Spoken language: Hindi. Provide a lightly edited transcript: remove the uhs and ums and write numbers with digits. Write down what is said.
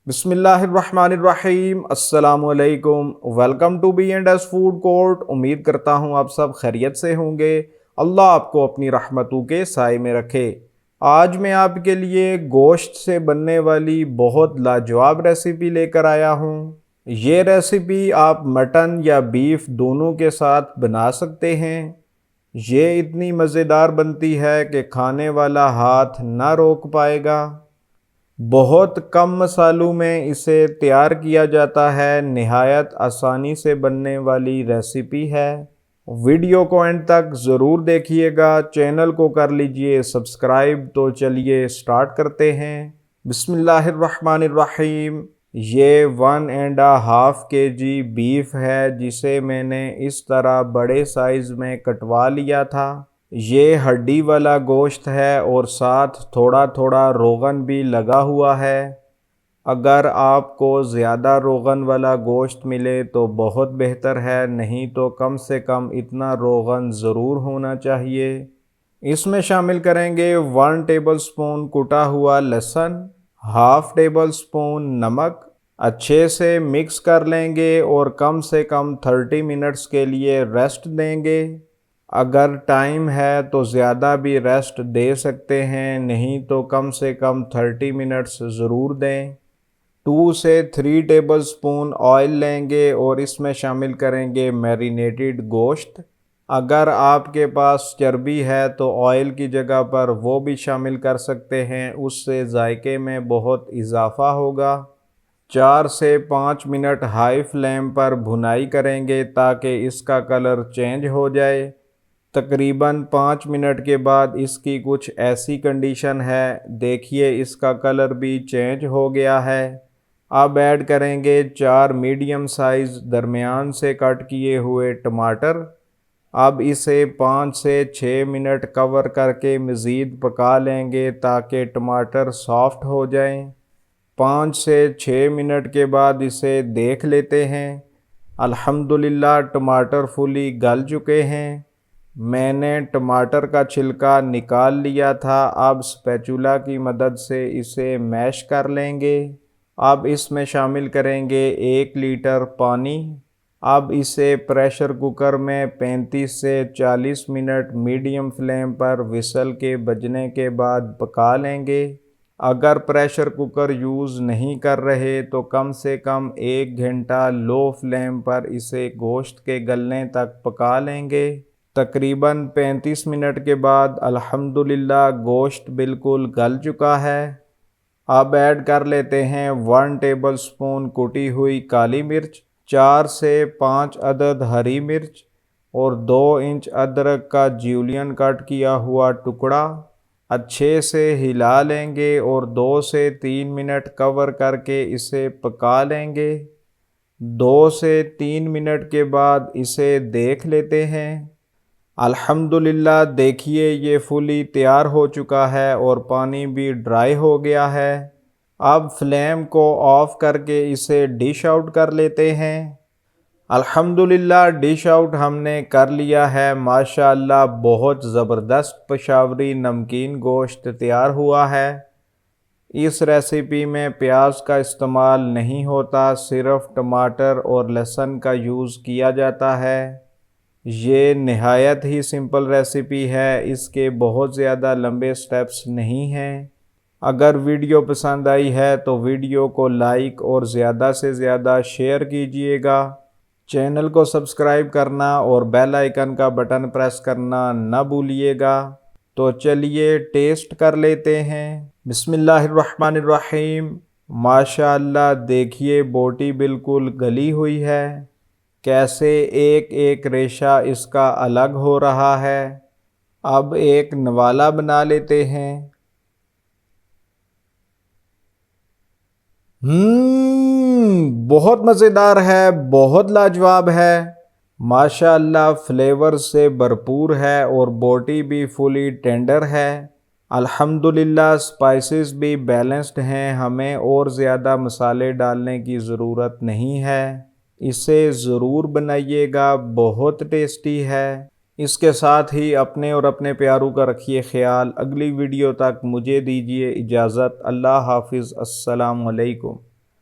बिस्मिल्लाहिर्रहमानिर्रहीम अस्सलामुअलैकुम। Welcome to B&S food court. उम्मीद करता हूँ आप सब खैरियत से होंगे। अल्लाह आपको अपनी रहमतों के साए में रखे। आज मैं आपके लिए गोश्त से बनने वाली बहुत लाजवाब रेसिपी लेकर आया हूँ। ये रेसिपी आप मटन या बीफ दोनों के साथ बना सकते हैं। ये इतनी मज़ेदार बनती है कि खाने वाला हाथ ना रोक पाएगा। बहुत कम मसालों में इसे तैयार किया जाता है। निहायत आसानी से बनने वाली रेसिपी है। वीडियो को एंड तक ज़रूर देखिएगा। चैनल को कर लीजिए सब्सक्राइब। तो चलिए स्टार्ट करते हैं। बिस्मिल्लाहिर्रहमानिर्रहीम। ये 1.5 kg बीफ है जिसे मैंने इस तरह बड़े साइज़ में कटवा लिया था। ये हड्डी वाला गोश्त है और साथ थोड़ा थोड़ा रोगन भी लगा हुआ है। अगर आपको ज़्यादा रोगन वाला गोश्त मिले तो बहुत बेहतर है, नहीं तो कम से कम इतना रोगन ज़रूर होना चाहिए। इसमें शामिल करेंगे 1 टेबलस्पून कुटा हुआ लहसुन, हाफ टेबल स्पून नमक। अच्छे से मिक्स कर लेंगे और कम से कम 30 मिनट्स के लिए रेस्ट देंगे। अगर टाइम है तो ज़्यादा भी रेस्ट दे सकते हैं, नहीं तो कम से कम 30 मिनट्स ज़रूर दें। 2 से 3 टेबलस्पून ऑयल लेंगे और इसमें शामिल करेंगे मैरिनेटेड गोश्त। अगर आपके पास चर्बी है तो ऑयल की जगह पर वो भी शामिल कर सकते हैं, उससे जायके में बहुत इजाफ़ा होगा। 4 से 5 मिनट हाई फ्लेम पर भुनाई करेंगे ताकि इसका कलर चेंज हो जाए। तकरीबन 5 मिनट के बाद इसकी कुछ ऐसी कंडीशन है, देखिए इसका कलर भी चेंज हो गया है। अब ऐड करेंगे 4 मीडियम साइज़ दरमियान से कट किए हुए टमाटर। अब इसे 5 से 6 मिनट कवर करके मज़ीद पका लेंगे ताकि टमाटर सॉफ्ट हो जाएं। 5 से 6 मिनट के बाद इसे देख लेते हैं। अल्हम्दुलिल्लाह टमाटर फुली गल चुके हैं। मैंने टमाटर का छिलका निकाल लिया था। अब स्पैचुला की मदद से इसे मैश कर लेंगे। अब इसमें शामिल करेंगे 1 लीटर पानी। अब इसे प्रेशर कुकर में 35 से 40 मिनट मीडियम फ्लेम पर विसल के बजने के बाद पका लेंगे। अगर प्रेशर कुकर यूज़ नहीं कर रहे तो कम से कम 1 घंटा लो फ्लेम पर इसे गोश्त के गलने तक पका लेंगे। तकरीबन 35 मिनट के बाद अल्हम्दुलिल्लाह गोश्त बिल्कुल गल चुका है। अब ऐड कर लेते हैं 1 टेबलस्पून कुटी हुई काली मिर्च, 4 से 5 अदद हरी मिर्च और 2 इंच अदरक का जूलियन कट किया हुआ टुकड़ा। अच्छे से हिला लेंगे और 2 से 3 मिनट कवर करके इसे पका लेंगे। 2 से 3 मिनट के बाद इसे देख लेते हैं। अल्हम्दुलिल्लाह देखिए ये फुली तैयार हो चुका है और पानी भी ड्राई हो गया है। अब फ्लेम को ऑफ करके इसे डिश आउट कर लेते हैं। अल्हम्दुलिल्लाह डिश आउट हमने कर लिया है। माशाअल्लाह बहुत ज़बरदस्त पेशावरी नमकीन गोश्त तैयार हुआ है। इस रेसिपी में प्याज का इस्तेमाल नहीं होता, सिर्फ टमाटर और लहसुन का यूज़ किया जाता है। ये नहायत ही सिंपल रेसिपी है, इसके बहुत ज़्यादा लंबे स्टेप्स नहीं हैं। अगर वीडियो पसंद आई है तो वीडियो को लाइक और ज़्यादा से ज़्यादा शेयर कीजिएगा। चैनल को सब्सक्राइब करना और बेल आइकन का बटन प्रेस करना न भूलिएगा। तो चलिए टेस्ट कर लेते हैं। बिस्मिल्लाहिर्रहमानिर्रहीम। माशाअल्लाह देखिए बोटी बिल्कुल गली हुई है। कैसे एक एक रेशा इसका अलग हो रहा है। अब एक नवाला बना लेते हैं। बहुत मज़ेदार है, बहुत लाजवाब है। माशाअल्लाह फ्लेवर से भरपूर है और बोटी भी फुली टेंडर है। अल्हम्दुलिल्लाह स्पाइसेस भी बैलेंस्ड हैं, हमें और ज़्यादा मसाले डालने की ज़रूरत नहीं है। इसे ज़रूर बनाइएगा, बहुत टेस्टी है। इसके साथ ही अपने और अपने प्यारों का रखिए ख्याल। अगली वीडियो तक मुझे दीजिए इजाज़त। अल्लाह हाफिज़। अस्सलाम वालेकुम।